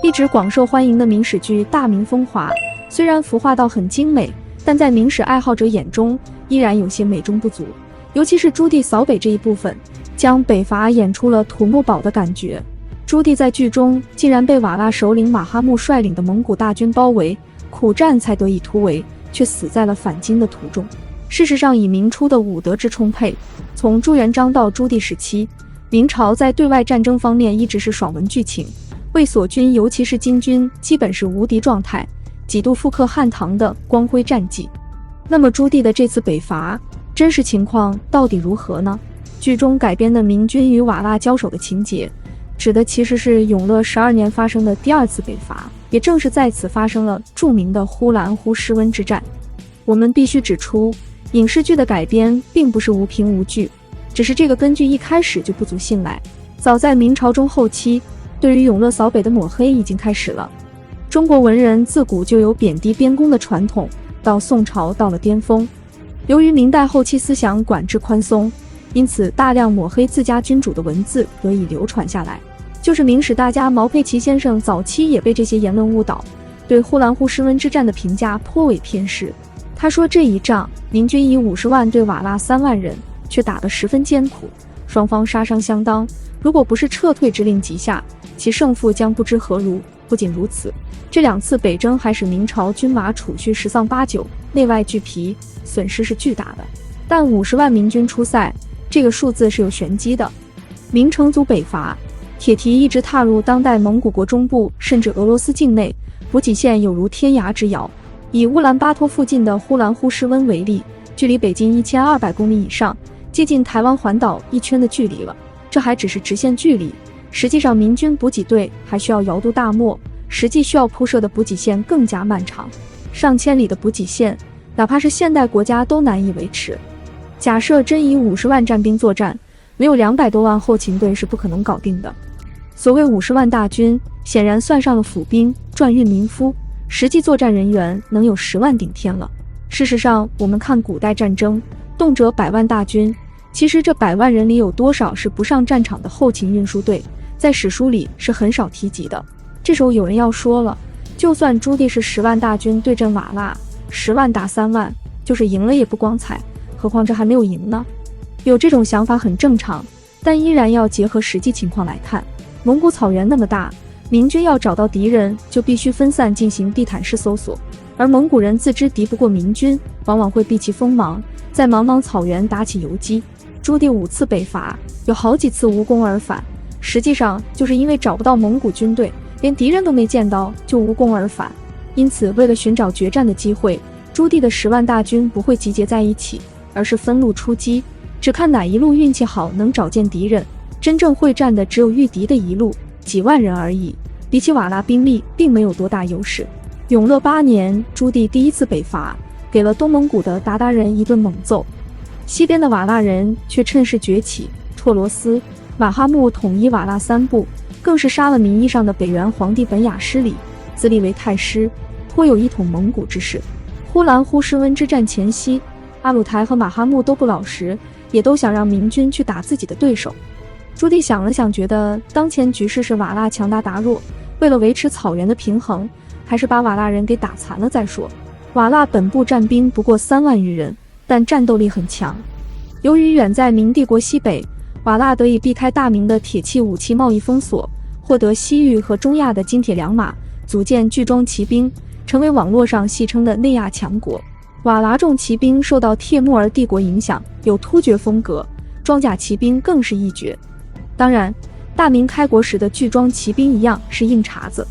一直广受欢迎的明史剧《大明风华》，虽然服化到很精美，但在明史爱好者眼中依然有些美中不足。尤其是朱棣扫北这一部分，将北伐演出了土木堡的感觉。朱棣在剧中竟然被瓦剌首领马哈木率领的蒙古大军包围，苦战才得以突围，却死在了返京的途中。事实上，以明初的武德之充沛，从朱元璋到朱棣时期，明朝在对外战争方面一直是爽文剧情，卫所军尤其是金军基本是无敌状态，几度复刻汉唐的光辉战绩。那么朱棣的这次北伐真实情况到底如何呢？剧中改编的明军与瓦剌交手的情节，指的其实是永乐12年发生的第二次北伐，也正是在此发生了著名的呼兰呼施温之战。我们必须指出，影视剧的改编并不是无凭无据，只是这个根据一开始就不足信赖。早在明朝中后期，对于永乐扫北的抹黑已经开始了。中国文人自古就有贬低边功的传统，到宋朝到了巅峰。由于明代后期思想管制宽松，因此大量抹黑自家君主的文字得以流传下来。就是明史大家毛佩奇先生早期也被这些言论误导，对呼兰呼施温之战的评价颇为偏视。他说这一仗明军以50万对瓦剌3万人，却打得十分艰苦，双方杀伤相当，如果不是撤退之令急下，其胜负将不知何如。不仅如此，这2次北征还使明朝军马储蓄十丧八九，内外俱疲，损失是巨大的。但50万明军出塞，这个数字是有玄机的。明成祖北伐，铁蹄一直踏入当代蒙古国中部，甚至俄罗斯境内，补给线有如天涯之遥。以乌兰巴托附近的呼兰呼施温为例，距离北京1200公里以上，接近台湾环岛一圈的距离了。这还只是直线距离，实际上明军补给队还需要遥渡大漠，实际需要铺设的补给线更加漫长，上千里的补给线，哪怕是现代国家都难以维持。假设真以50万战兵作战，没有200多万后勤队是不可能搞定的。所谓50万大军，显然算上了府兵、转运民夫，实际作战人员能有10万顶天了。事实上，我们看古代战争，动辄100万大军，其实这100万人里有多少是不上战场的后勤运输队，在史书里是很少提及的。这时候有人要说了，就算朱棣是10万大军对阵瓦剌，10万打3万，就是赢了也不光彩，何况这还没有赢呢？有这种想法很正常，但依然要结合实际情况来看。蒙古草原那么大，明军要找到敌人就必须分散进行地毯式搜索，而蒙古人自知敌不过明军，往往会避其锋芒，在茫茫草原打起游击。朱棣5次北伐，有好几次无功而返，实际上就是因为找不到蒙古军队，连敌人都没见到就无功而返。因此为了寻找决战的机会，朱棣的10万大军不会集结在一起，而是分路出击，只看哪一路运气好能找见敌人，真正会战的只有御敌的一路，几万人而已，比起瓦剌兵力并没有多大优势。永乐8年，朱棣第1次北伐，给了东蒙古的鞑靼人一顿猛揍，西边的瓦剌人却趁势崛起，拓罗斯、马哈木统一瓦剌3部，更是杀了名义上的北元皇帝本雅失礼，自立为太师，颇有一统蒙古之势。呼兰呼施温之战前夕，阿鲁台和马哈木都不老实，也都想让明军去打自己的对手。朱棣想了想，觉得当前局势是瓦剌强大达弱，为了维持草原的平衡，还是把瓦剌人给打残了再说。瓦剌本部战兵不过3万余人，但战斗力很强。由于远在明帝国西北，瓦剌得以避开大明的铁器武器贸易封锁，获得西域和中亚的金铁良马，组建巨装骑兵，成为网络上戏称的内亚强国。瓦剌重骑兵受到帖木儿帝国影响，有突厥风格，装甲骑兵更是一绝。当然，大明开国时的巨装骑兵一样是硬茬子，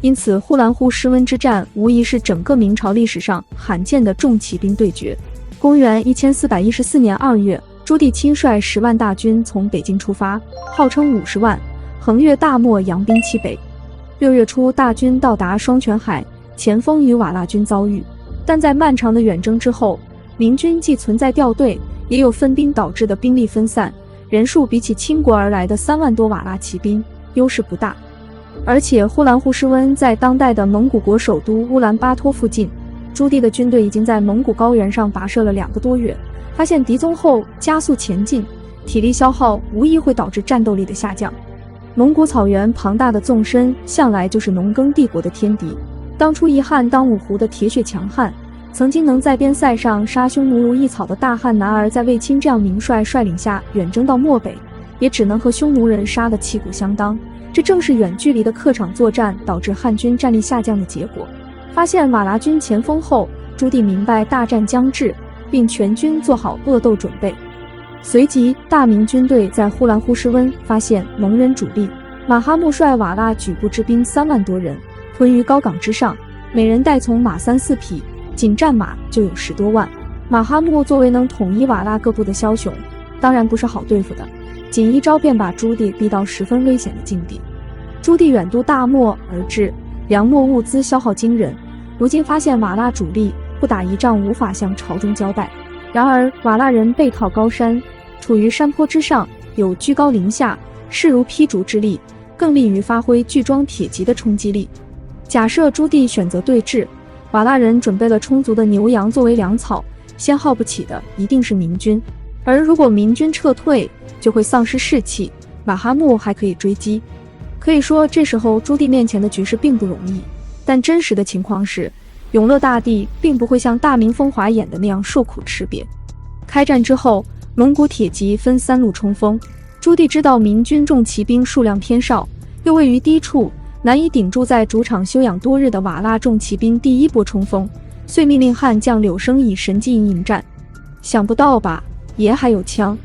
因此呼兰呼施温之战无疑是整个明朝历史上罕见的重骑兵对决。公元1414年2月，朱棣亲率10万大军从北京出发，号称50万，横越大漠，扬兵西北。6月初，大军到达双泉海，前锋与瓦剌军遭遇。但在漫长的远征之后，明军既存在掉队，也有分兵导致的兵力分散，人数比起倾国而来的3万多瓦剌骑兵优势不大。而且呼兰呼施温在当代的蒙古国首都乌兰巴托附近，朱棣的军队已经在蒙古高原上跋涉了2个多月，发现敌踪后加速前进，体力消耗无疑会导致战斗力的下降。蒙古草原庞大的纵深向来就是农耕帝国的天敌。当初一汉当五湖的铁血强悍，曾经能在边塞上杀匈奴如一草的大汉男儿，在卫青这样名帅率领下远征到漠北，也只能和匈奴人杀得旗鼓相当。这正是远距离的客场作战导致汉军战力下降的结果。发现瓦剌军前锋后，朱棣明白大战将至，并全军做好恶斗准备。随即，大明军队在呼兰呼什温发现蒙人主力，马哈木率瓦剌举部之兵3万多人，屯于高岗之上，每人带从马3、4匹，仅战马就有10多万。马哈木作为能统一瓦剌各部的枭雄，当然不是好对付的，仅一招便把朱棣逼到十分危险的境地。朱棣远渡大漠而至，粮秣物资消耗惊人，如今发现瓦剌主力不打一仗无法向朝中交代。然而瓦剌人背靠高山，处于山坡之上，有居高临下、势如劈竹之力，更利于发挥巨装铁骑的冲击力。假设朱棣选择对峙，瓦剌人准备了充足的牛羊作为粮草，先耗不起的一定是明军，而如果明军撤退，就会丧失士气，马哈木还可以追击。可以说这时候朱棣面前的局势并不容易，但真实的情况是，永乐大帝并不会像大明风华演的那样受苦吃瘪。开战之后，蒙古铁骑分3路冲锋，朱棣知道明军重骑兵数量偏少，又位于低处，难以顶住在主场休养多日的瓦剌重骑兵第一波冲锋，遂命令悍将柳生以神机营迎战。想不到吧，也还有枪。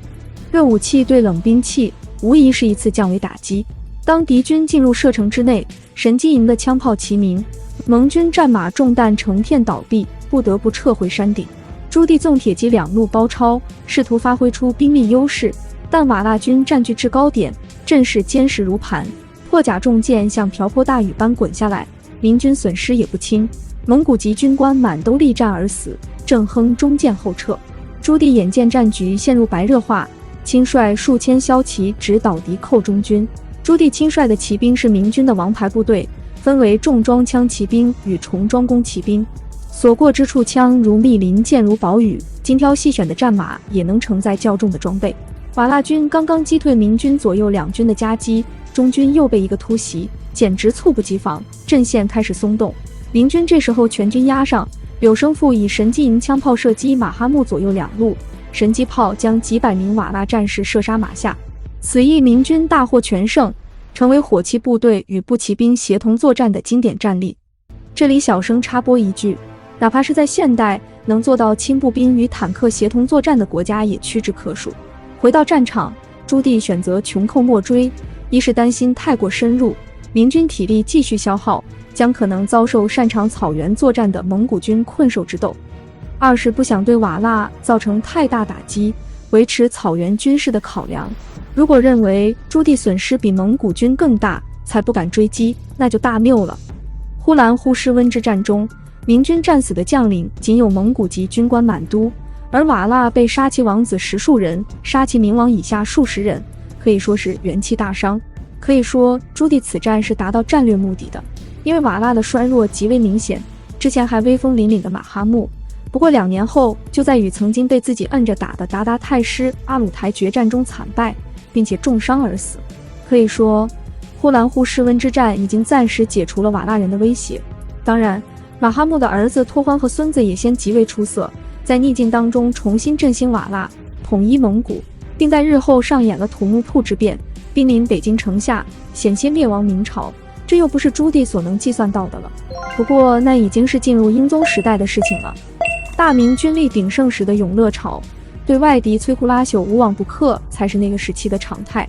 热武器对冷兵器无疑是一次降维打击。当敌军进入射程之内，神机营的枪炮齐鸣，蒙军战马中弹成片倒地，不得不撤回山顶。朱棣纵铁骑2路包抄，试图发挥出兵力优势，但瓦剌军占据制高点，阵势坚实如磐，破甲重箭像瓢泼大雨般滚下来，明军损失也不轻，蒙古籍军官满都力战而死，郑亨中箭后撤。朱棣眼见战局陷入白热化，亲率数千骁骑直捣敌寇中军。朱棣亲率的骑兵是明军的王牌部队，分为重装枪骑兵与重装弓骑兵，所过之处枪如密林，箭如暴雨，精挑细选的战马也能承载较重的装备。瓦剌军刚刚击退明军左右2军的夹击，中军又被一个突袭，简直猝不及防，阵线开始松动。明军这时候全军压上，柳生父以神机营枪炮射击马哈木左右2路，神机炮将几百名瓦剌战士射杀马下。此役明军大获全胜，成为火骑部队与步骑兵协同作战的经典战例。这里小声插播一句，哪怕是在现代，能做到轻步兵与坦克协同作战的国家也屈指可数。回到战场，朱棣选择穷寇莫追，一是担心太过深入，明军体力继续消耗，将可能遭受擅长草原作战的蒙古军困兽之斗；二是不想对瓦剌造成太大打击，维持草原军事的考量。如果认为朱棣损失比蒙古军更大，才不敢追击，那就大谬了。呼兰呼什温之战中，明军战死的将领仅有蒙古籍军官满都，而瓦剌被杀其王子10数人，杀其明王以下数十人，可以说是元气大伤。可以说朱棣此战是达到战略目的的，因为瓦剌的衰弱极为明显，之前还威风凛凛的马哈木，不过2年后就在与曾经被自己摁着打的鞑靼太师阿鲁台决战中惨败，并且重伤而死。可以说呼兰呼什温之战已经暂时解除了瓦剌人的威胁。当然，马哈木的儿子托欢和孙子也先极为出色，在逆境当中重新振兴瓦剌，统一蒙古，并在日后上演了土木堡之变，兵临北京城下，险些灭亡明朝。这又不是朱棣所能计算到的了。不过那已经是进入英宗时代的事情了。大明军力鼎盛时的永乐朝，对外敌摧枯拉朽无往不克才是那个时期的常态。